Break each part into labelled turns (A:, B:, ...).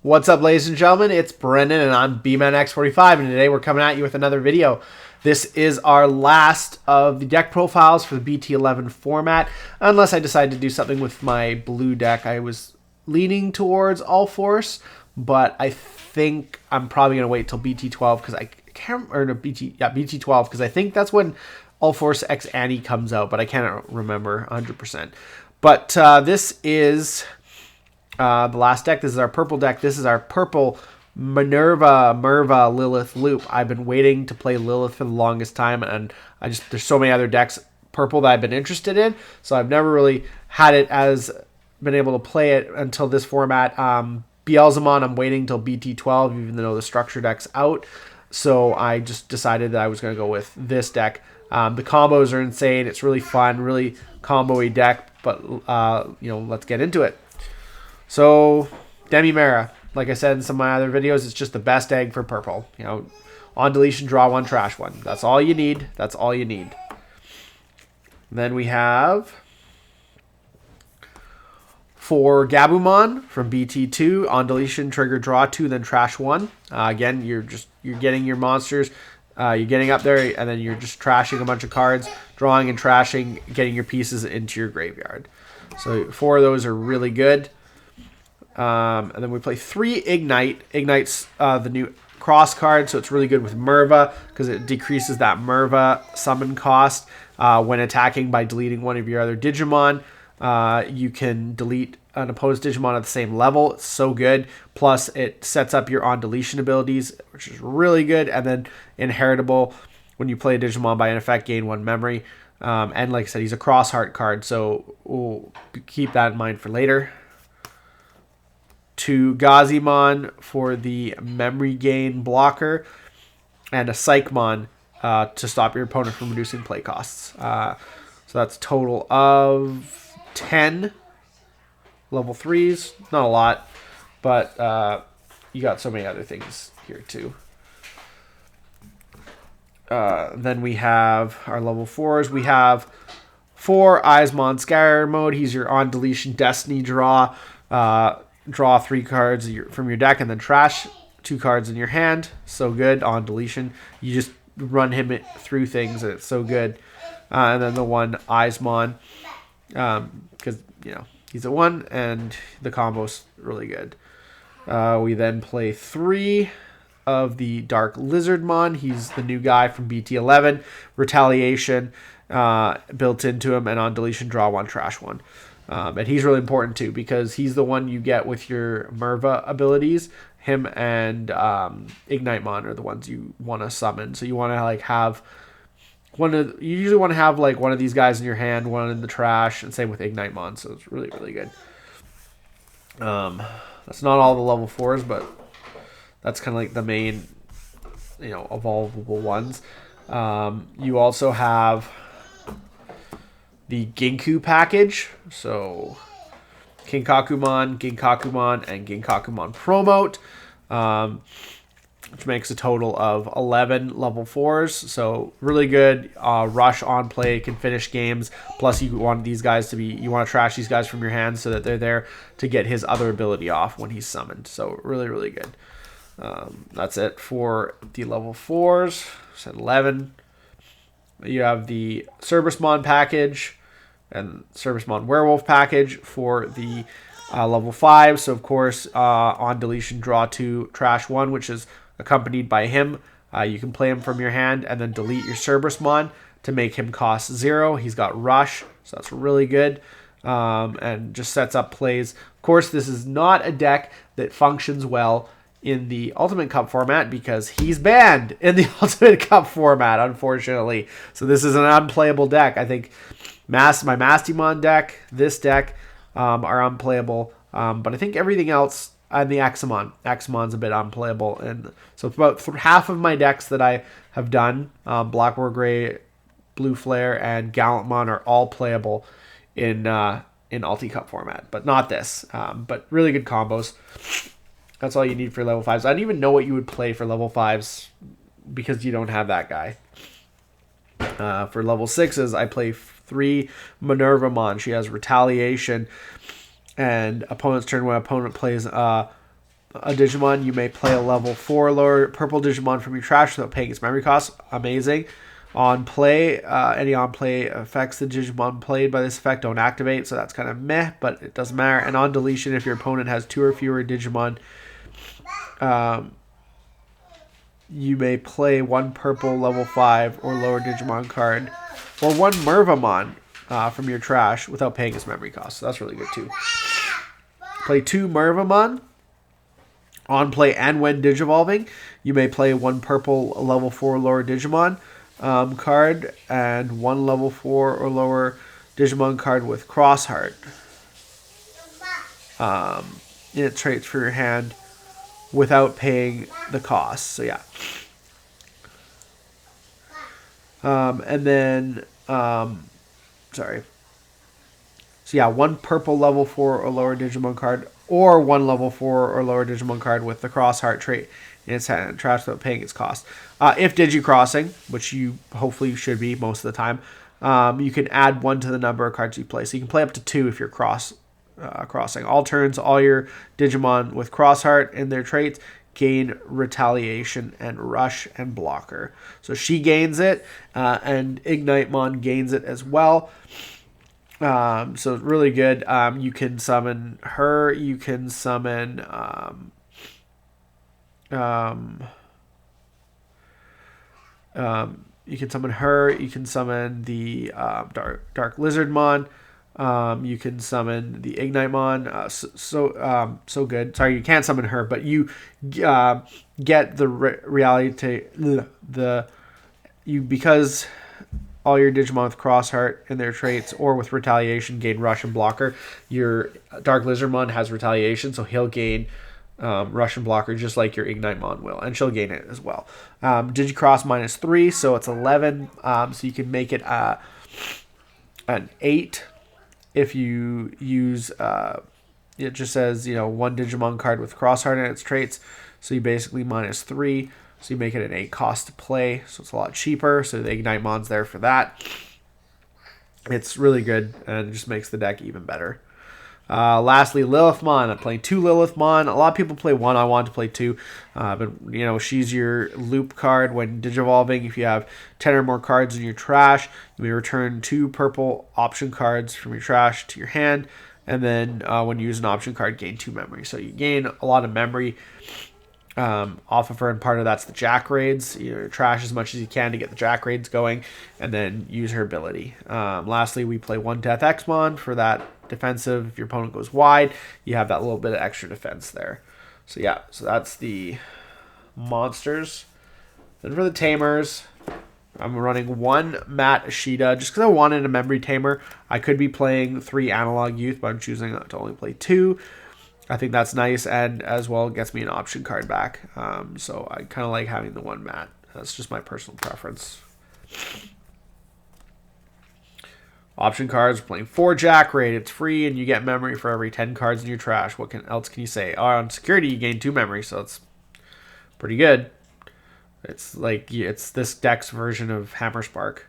A: What's up, ladies and gentlemen? It's Brendan, and I'm BManX45, and today we're coming at you with another video. This is our last of the deck profiles for the BT11 format, unless I decide to do something with my blue deck. I was leaning towards All Force, but I think I'm probably going to wait till BT12 because I can't, or no, BT12 because I think that's when All Force X Annie comes out, but I can't remember 100%. But this is the last deck. This is our purple deck. This is our purple Merva Lilith Loop. I've been waiting to play Lilith for the longest time, and there's so many other decks purple that I've been interested in, so I've never really had it as been able to play it until this format. Beelzemon, I'm waiting till BT12, even though the structure deck's out. So I just decided that I was going to go with this deck. The combos are insane. It's really fun, really combo-y deck, but let's get into it. So, Demi-Mera, like I said in some of my other videos, it's just the best egg for purple. On deletion, draw one, trash one. That's all you need. That's all you need. Then we have for Gabumon from BT2, on deletion, trigger, draw two, then trash one. Again, you're getting your monsters. You're getting up there, and then you're just trashing a bunch of cards, drawing and trashing, getting your pieces into your graveyard. So 4 of those are really good. And then we play 3 Ignite. Ignite's the new cross card, so it's really good with Merva because it decreases that Merva summon cost when attacking by deleting one of your other Digimon. You can delete an opposed Digimon at the same level. It's so good. Plus, it sets up your on deletion abilities, which is really good. And then inheritable, when you play a Digimon by an effect, gain 1 memory. And like I said, he's a cross heart card, so we'll keep that in mind for later. To Gazimon for the memory gain blocker, and a Psychmon to stop your opponent from reducing play costs. So that's a total of 10 level 3s. Not a lot, but you got so many other things here too. Then we have our level 4s. We have 4 Iv'e Scatter Mode. He's your on deletion Destiny draw. Draw 3 cards from your deck and then trash 2 cards in your hand. So good on deletion. You just run him through things and it's so good. And then the one Iv'e, because he's a 1 and the combo's really good. We then play 3 of the Dark Lizardmon. He's the new guy from BT11. Retaliation built into him, and on deletion, draw 1, trash 1. And he's really important too because he's the one you get with your Merva abilities. Him and Ignitemon are the ones you want to summon. So you want to have you usually want to have one of these guys in your hand, one in the trash, and same with Ignitemon. So it's really, really good. That's not all the level 4s, but that's kind of like the main, evolvable ones. You also have the Ginkgo package, so Ginkakumon, and Ginkakumon Promote, which makes a total of 11 level 4s, so really good. Rush on play, can finish games, plus you want these guys you want to trash these guys from your hand so that they're there to get his other ability off when he's summoned, so really, really good. That's it for the level 4s. Said 11. You have the Cerebusmon package and Cerebusmon Werewolf package for the level 5. So, of course, on deletion, draw 2, trash 1, which is accompanied by him. You can play him from your hand and then delete your Cerebusmon to make him cost 0. He's got Rush, so that's really good. And just sets up plays. Of course, this is not a deck that functions well in the Ultimate Cup format because he's banned in the Ultimate Cup format, unfortunately. So this is an unplayable deck. I think my Mastimon deck, this deck, are unplayable. But I think everything else, and the Aximon's a bit unplayable. And so about half of my decks that I have done, Black War Gray, Blue Flare, and Gallantmon are all playable in Ulti Cup format, but not this. But really good combos. That's all you need for level 5s. I don't even know what you would play for level 5s because you don't have that guy. For level 6s, I play 3 Minerva. She has Retaliation, and opponent's turn when opponent plays a Digimon, you may play a level 4 or lower purple Digimon from your trash without paying its memory cost. Amazing. On play, any on play effects the Digimon played by this effect don't activate, so that's kind of meh, but it doesn't matter. And on deletion, if your opponent has 2 or fewer Digimon, you may play 1 purple level 5 or lower Digimon card, or 1 Mervamon from your trash without paying its memory cost. So that's really good too. Play 2 Mervamon. On play and when Digivolving, you may play 1 purple level 4 or lower Digimon card and 1 level 4 or lower Digimon card with Crossheart in its traits for your hand without paying the cost. So yeah. And then, sorry. So yeah, 1 purple level 4 or lower Digimon card or 1 level 4 or lower Digimon card with the Crossheart trait in its hand, trash without paying its cost. If Digicrossing, which you hopefully should be most of the time, you can add 1 to the number of cards you play. So you can play up to 2 if you're crossing. All turns, all your Digimon with Crossheart in their traits gain retaliation and rush and blocker. So she gains it, and Ignitemon gains it as well. So really good. You can summon her. You can summon you can summon her. You can summon the Dark Lizardmon. You can summon the Ignitemon. So good. Sorry, you can't summon her, but you get the reality because all your Digimon with Crossheart in their traits or with retaliation gain rush and blocker. Your Dark Lizardmon has retaliation, so he'll gain rush and blocker just like your Ignitemon will, and she'll gain it as well. Digicross -3, so it's 11. So you can make it an 8 if you use it just says 1 Digimon card with Crossheart in its traits, so you basically -3. So you make it an 8 cost to play, so it's a lot cheaper. So the Ignitemon's there for that. It's really good, and it just makes the deck even better. Lastly, Lilithmon. I'm playing 2 Lilithmon. A lot of people play 1. I want to play 2. But, she's your loop card when Digivolving. If you have 10 or more cards in your trash, you may return 2 purple option cards from your trash to your hand. And then when you use an option card, gain 2 memory. So you gain a lot of memory off of her, and part of that's the Jack raids. You trash as much as you can to get the Jack raids going, and then use her ability. Lastly, we play 1 Death Xmon for that defensive. If your opponent goes wide, you have that little bit of extra defense there. So yeah, so that's the monsters. Then for the tamers, I'm running 1 Matt Ashita just because I wanted a memory tamer. I could be playing 3 Analog Youth, but I'm choosing to only play 2. I think that's nice, and as well gets me an option card back. So I kind of like having the 1 Matt. That's just my personal preference. Option cards, playing 4 Jack Raid. It's free, and you get memory for every 10 cards in your trash. What else can you say? On security, you gain 2 memory, so it's pretty good. It's this deck's version of Hammer Spark.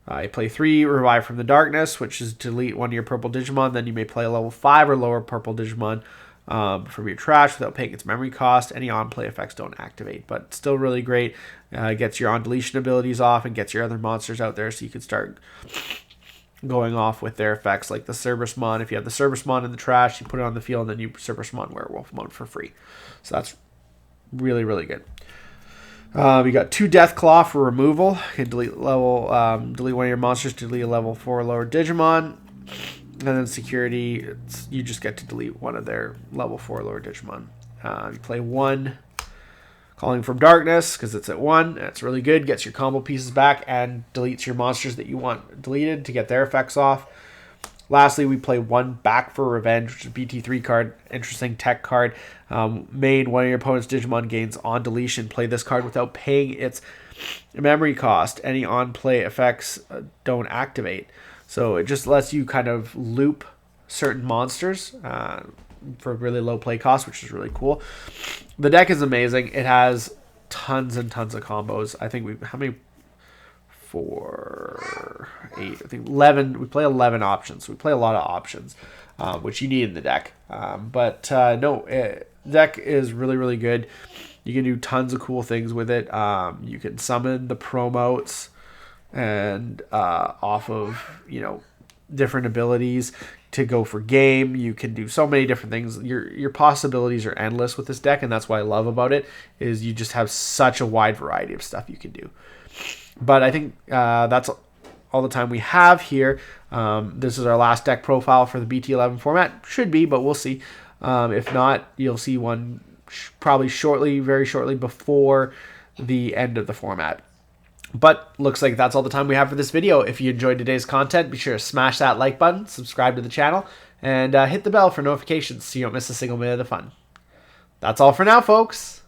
A: You play 3 Revive from the Darkness, which is delete 1 of your purple Digimon. Then you may play a level 5 or lower purple Digimon from your trash without paying its memory cost. Any on-play effects don't activate, but still really great. Gets your on-deletion abilities off and gets your other monsters out there, so you can start going off with their effects, like the Cerberusmon. If you have the Cerberusmon in the trash, you put it on the field, and then you Cerberusmon Werewolf Mode for free. So that's really, really good. You got 2 Deathclaw for removal. You can delete one of your monsters to delete a level 4 or lower Digimon. And then security, you just get to delete one of their level 4 or lower Digimon. You play 1 Calling from Darkness because it's at 1. That's really good. Gets your combo pieces back and deletes your monsters that you want deleted to get their effects off. Lastly, we play 1 Back for Revenge, which is a BT3 card, interesting tech card. Main, one of your opponent's Digimon gains on deletion. Play this card without paying its memory cost. Any on-play effects don't activate. So it just lets you kind of loop certain monsters for really low play cost, which is really cool. The deck is amazing. It has tons and tons of combos. I think 4, 8, I think 11. We play 11 options. We play a lot of options, which you need in the deck. Deck is really, really good. You can do tons of cool things with it. You can summon the promotes and off of, different abilities to go for game. You can do so many different things. Your possibilities are endless with this deck, and that's what I love about it, is you just have such a wide variety of stuff you can do. But I think that's all the time we have here. This is our last deck profile for the BT11 format. Should be, but we'll see. If not, you'll see one probably shortly, very shortly before the end of the format. But looks like that's all the time we have for this video. If you enjoyed today's content, be sure to smash that like button, subscribe to the channel, and hit the bell for notifications so you don't miss a single minute of the fun. That's all for now, folks.